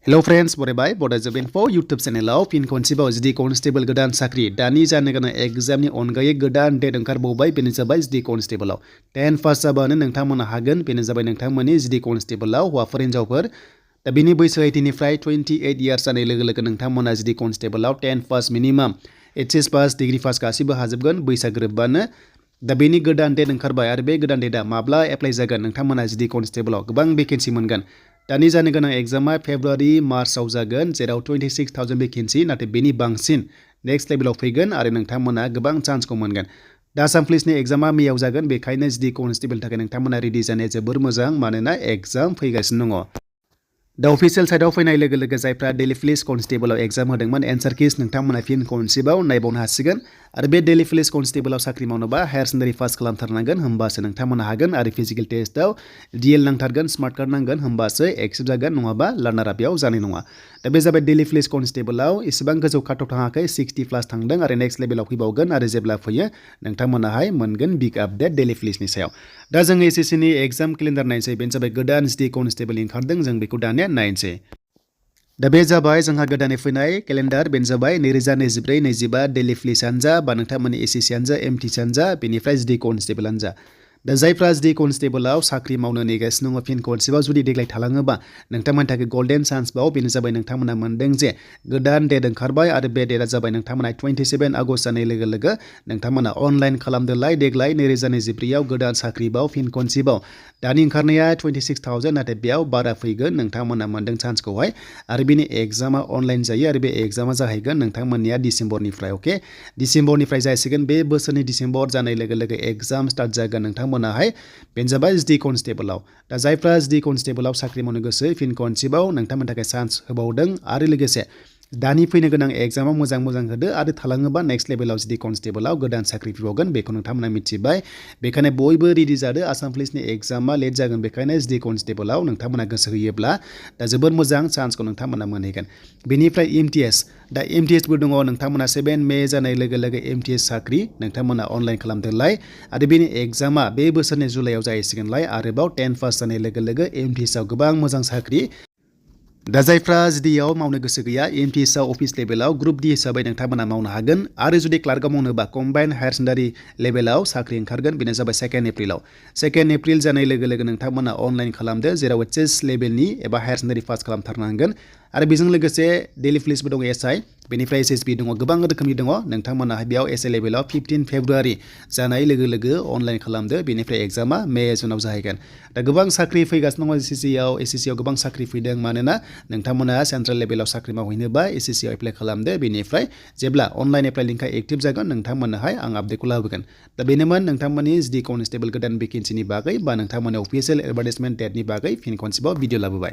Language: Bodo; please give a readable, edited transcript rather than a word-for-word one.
Hello friends, बरायबाय Bodo info YouTube channel फिन खनसेबाव जि कनस्टेबल गोदान साख्रि दानि जानो गोनां एग्जामनि अनगायै गोदान डेट ओंखारबावबाय बेनो जाबाय जि कनस्टेबलाव 10 पास जाबानो नोंथांमोना हागोन बेनो जाबाय नोंथांमोननि जि कनस्टेबलाव हौवाफोर हिनजावफोर दा बेनि बैसो 18निफ्राय 28 इयार्स जानाय लोगो लोगो नोंथांमोना जि कनस्टेबलाव 10 pass minimum HS pass degree pass गासिबो हाजोबगोन बैसो गोरोबबानो दा बेनि गोदान डेट ओंखारबाय आरो बे गोदान डेटआ माब्ला एप्लाइ जागोन नोंथांमोना जि कनस्टेबलाव गोबां भेकेन्सि मोनगोन दानि जानो गोनां एग्जामा फेब्रुवारि मार्चआव जागोन जेराव 26,000 भेकेन्सि नाथाय बेनि बांसिन नेक्स्ट लेभेलाव फैगोन आरो नोंथांमोना गोबां चान्सखौ मोनगोन दा आसाम पुलिसनि एग्जामा मेयाव जागोन बेखायनो जि कनस्टेबलनि थाखाय नोंथांमोना रेडि जानाया जोबोर मोजां मानोना एग्जाम फैगासिनो दङ दा अफिसियेल साइटआव फैनाय लोगो लोगो जायफ्रा डेली पुलिस कनस्टेबलाव एग्जाम होदोंमोन एन्सार किस नोंथांमोना फिन खनसेबाव नायबावनो हासिगोन आरो बे डेली पुलिस कनस्टेबलाव साख्रि मावनोबा हायार सेकेन्डारि पास खालामथारनांगोन होमबासो नोंथांमोना हागोन आरो फिजिकेल टेस्टआव DL नांथारगोन स्मार्ट कार्ड नांगोन होमबासो एक्सेप्ट जागोन नङाबा लार्नारा बेयाव जानाय नङा दा बे जाबाय डेली पुलिस कनस्टेबलाव इसेबां गोजौ काटअफ थाङाखै 60+ थांदों आरो नेक्स्ट लेभेलाव फैबावगोन आरो जेब्ला फैयो नोंथांमोनाहाय मोनगोन बिग आपडेट डेली पुलिसनि सायाव दा जों SSC नि एग्जाम केलेन्डार नायनोसै बेनो जाबाय गोदान जि कनस्टेबल ओंखारदों जों बेखौ दानिया नायनोसै दा बे जाबाय जोंहा गोदानै फैनाय केलेन्डार बेनो जाबाय 2024-25 डेली पुलिस हानजा बा नोंथांमोननि SSC हानजा MTS हानजा बेनिफ्राय जि कनस्टेबल हानजा दा जायफ्रा जि कनस्टेबलाव साख्रि मावनो नेगासिनो दङ फिन खनसेबाव जुदि देग्लाय थालाङोबा नोंथांमोननि थाखाय गोल्डेन चान्स बाव बेनो जाबाय नोंथांमोना मोनदों जे गोदान डेट ओंखारबाय आरो बे डेटआ जाबाय नोंथांमोना 27 आगस्ट जानाय लोगो लोगो नोंथांमोना अनलाइन खालामदोलाय देग्लाय 2024 गोदान साख्रि बाव फिन खनसेबाव दानि ओंखारनाया 26,000 नाथाय बेयाव बारा फैगोन नोंथांमोना मोनदों चान्सखौहाय आरो बेनि एग्जामा अनलाइन जायो आरो बे एग्जामा जाहैगोन नोंथांमोननिया डिसेम्बरनिफ्राय अके डिसेम्बरनिफ्राय जासिगोन बे बोसोरनि डिसेम्बर जानाय लोगो लोगो एग्जाम स्टार्ट जागोन नोंथांमोनाहाय बेनो जाबाय जि कनस्टेबलाव दा जायफ्रा जि कनस्टेबलाव साख्रि मावनो गोसो फिन खनसेबाव नोंथांमोननि थाखाय चान्स होबावदों आरो लोगोसे दानि फैनो गोनां एग्जामाव मोजां होदो आरो थालाङोबा नेक्स्ट लेभेलाव जि कनस्टेबलाव गोदान साख्रि फैबावगोन बेखौ नोंथांमोना मिथिबाय बेखायनो बयबो रेडि जादो आसाम पुलिसनि एग्जामा लेट जागोन बेखायनो जि कनस्टेबलाव नोंथांमोना गोसो होयोब्ला दा जोबोर मोजां चान्सखौ नोंथांमोना मोनहैगोन बेनिफ्राय MTS दा MTSबो दङ नोंथांमोना 7 मे जानाय लोगो लोगो MTS साख्रि नोंथांमोना अनलाइन खालामदोलाय आरो बेनि एग्जामा बे बोसोरनि जुलाइआव जाहैसिगोनलाय आरोबाव 10 पास जानाय लोगो लोगो MTSआव गोबां मोजां साख्रि दा जायफ्रा जिडिआव मावनो गोसो गैया MTSआव अफिस लेभेलाव ग्रुप D हिसाबै नोंथांमोना मावनो हागोन आरो जुदि क्लार्कआव मावनोबा कम्बाइन हायार सेकेन्डारि लेभेलाव साख्रि ओंखारगोन बेनो जाबाय 2 एप्रिलाव 2 एप्रिल जानाय लोगो लोगो नोंथांमोना अनलाइन खालामदो जेराव HS लेभेलनि एबा हायार सेकेन्डारि पास खालामथारनांगोन आरो बेजों लोगोसे डेली पुलिसबो दङ SI बेनिफ्राय SSB दङ गोबां रोखोमनि दङ नोंथांमोना बेयाव SI लेभेलाव 15 फेब्रुवारि जानाय लोगो लोगो अनलाइन खालामदो बेनिफ्राय एग्जामा मे जुनाव जाहैगोन दा गोबां साख्रि फैगासिनो दङ SSCआव गोबां साख्रि फैदों मानोना नोंथांमोना सेन्ट्रेल लेभेलाव साख्रि मावहैनोबा SSCआव एप्लाइ खालामदो बेनिफ्राय जेब्ला अनलाइन एप्लाइ लिंकआ एक्टिभ जागोन नोंथांमोननोहाय आं आपडेटखौ लाबोगोन दा बेनोमोन नोंथांमोननि जि कनस्टेबल गोदान भेकेन्सिनि बागै बा नोंथांमोननि अफिसियेल एडभार्टाइजमेन्ट डेटनि बागै फिन खनसेबाव भिडिअ लाबोबाय